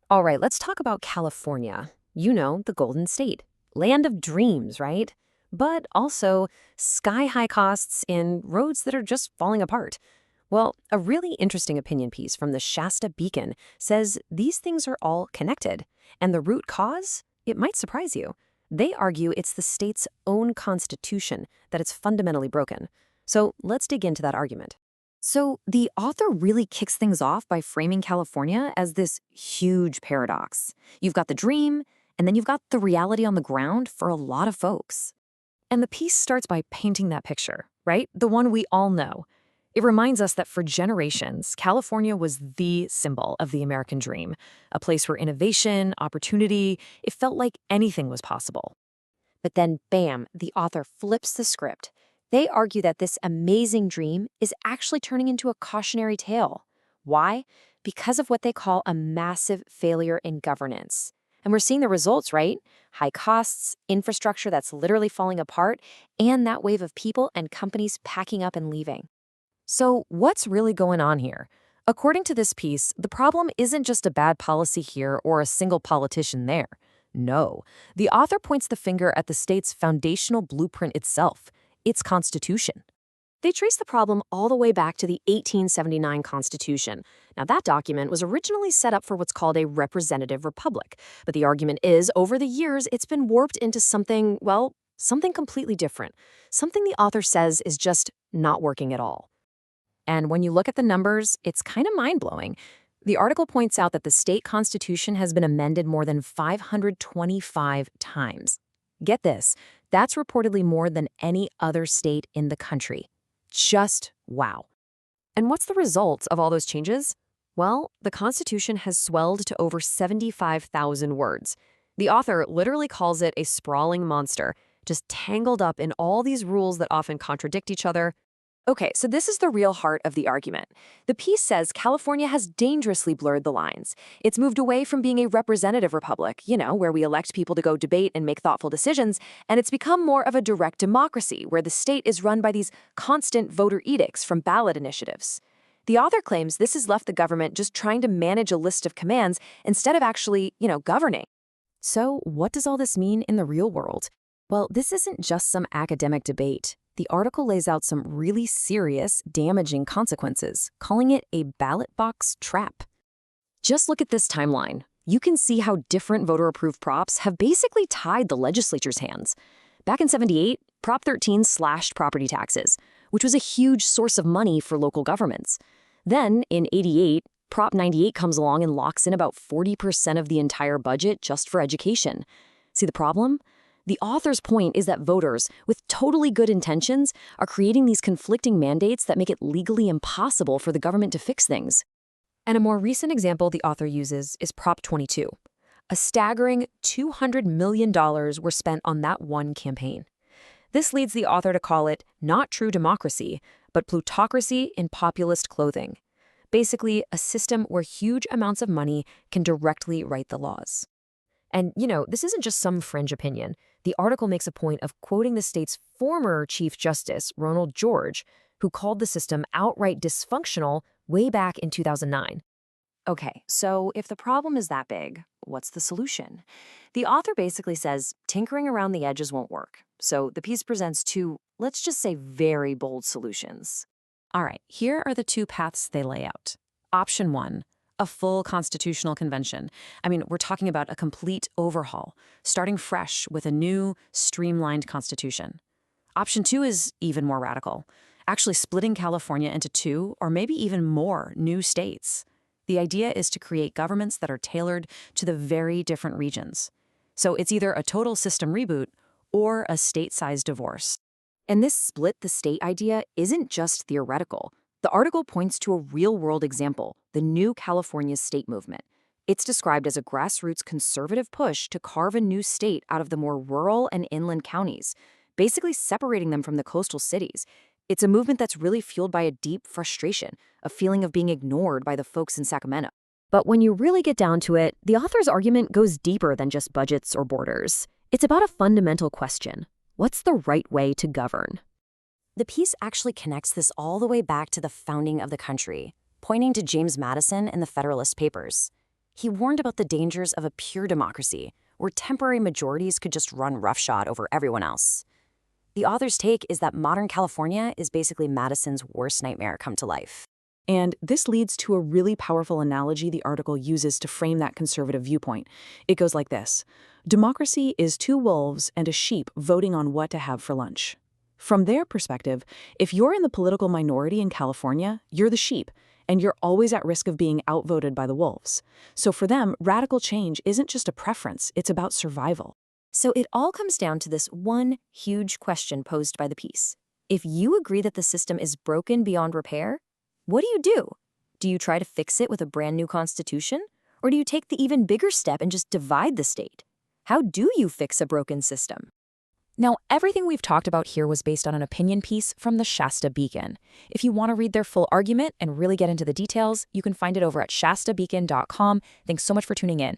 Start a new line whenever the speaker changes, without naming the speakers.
All right, let's talk about California. You know, the Golden State. Land of dreams, right? But also sky-high costs and roads that are just falling apart. Well, a really interesting opinion piece from the Shasta Beacon says these things are all connected. And the root cause? It might surprise you. They argue it's the state's own constitution, that it's fundamentally broken. So let's dig into that argument.
So, the author really kicks things off by framing California as this huge paradox. You've got the dream, and then you've got the reality on the ground for a lot of folks.
And the piece starts by painting that picture, right? The one we all know. It reminds us that for generations, California was the symbol of the American dream, a place where innovation, opportunity, it felt like anything was possible.
But then, bam, the author flips the script. They argue that this amazing dream is actually turning into a cautionary tale. Why? Because of what they call a massive failure in governance. And we're seeing the results, right? High costs, infrastructure that's literally falling apart, and that wave of people and companies packing up and leaving.
So what's really going on here? According to this piece, the problem isn't just a bad policy here or a single politician there. No, the author points the finger at the state's foundational blueprint itself, its constitution. They trace the problem all the way back to the 1879 Constitution. Now, that document was originally set up for what's called a representative republic, but the argument is, over the years, it's been warped into something, well, something completely different, something the author says is just not working at all. And when you look at the numbers, it's kind of mind-blowing. The article points out that the state constitution has been amended more than 525 times. Get this, that's reportedly more than any other state in the country. Just wow. And what's the result of all those changes? Well, the Constitution has swelled to over 75,000 words. The author literally calls it a sprawling monster, just tangled up in all these rules that often contradict each other. Okay, so this is the real heart of the argument. The piece says California has dangerously blurred the lines. It's moved away from being a representative republic, where we elect people to go debate and make thoughtful decisions, and it's become more of a direct democracy, where the state is run by these constant voter edicts from ballot initiatives. The author claims this has left the government just trying to manage a list of commands instead of actually, governing. So what does all this mean in the real world? Well, this isn't just some academic debate. The article lays out some really serious, damaging consequences, calling it a ballot box trap. Just look at this timeline. You can see how different voter-approved props have basically tied the legislature's hands. Back in '78, Prop 13 slashed property taxes, which was a huge source of money for local governments. Then, in '88, Prop 98 comes along and locks in about 40% of the entire budget just for education. See the problem? The author's point is that voters, with totally good intentions, are creating these conflicting mandates that make it legally impossible for the government to fix things. And a more recent example the author uses is Prop 22. A staggering $200 million were spent on that one campaign. This leads the author to call it not true democracy, but plutocracy in populist clothing. Basically, a system where huge amounts of money can directly write the laws. And, this isn't just some fringe opinion. The article makes a point of quoting the state's former Chief Justice, Ronald George, who called the system outright dysfunctional way back in 2009. Okay, so if the problem is that big, what's the solution? The author basically says tinkering around the edges won't work. So the piece presents two, let's just say, very bold solutions. All right, here are the two paths they lay out. Option 1. A full constitutional convention. We're talking about a complete overhaul, starting fresh with a new, streamlined constitution. Option 2 is even more radical, actually splitting California into 2 or maybe even more new states. The idea is to create governments that are tailored to the very different regions. So it's either a total system reboot or a state-sized divorce. And this split the state idea isn't just theoretical. The article points to a real-world example, the new California state movement. It's described as a grassroots conservative push to carve a new state out of the more rural and inland counties, basically separating them from the coastal cities. It's a movement that's really fueled by a deep frustration, a feeling of being ignored by the folks in Sacramento. But when you really get down to it, the author's argument goes deeper than just budgets or borders. It's about a fundamental question. What's the right way to govern? The piece actually connects this all the way back to the founding of the country, pointing to James Madison and the Federalist Papers.
He warned about the dangers of a pure democracy, where temporary majorities could just run roughshod over everyone else. The author's take is that modern California is basically Madison's worst nightmare come to life.
And this leads to a really powerful analogy the article uses to frame that conservative viewpoint. It goes like this: democracy is two wolves and a sheep voting on what to have for lunch. From their perspective, if you're in the political minority in California, you're the sheep, and you're always at risk of being outvoted by the wolves. So for them, radical change isn't just a preference, it's about survival.
So it all comes down to this one huge question posed by the piece. If you agree that the system is broken beyond repair, what do you do? Do you try to fix it with a brand new constitution? Or do you take the even bigger step and just divide the state? How do you fix a broken system?
Now, everything we've talked about here was based on an opinion piece from the Shasta Beacon. If you want to read their full argument and really get into the details, you can find it over at shastabeacon.com. Thanks so much for tuning in.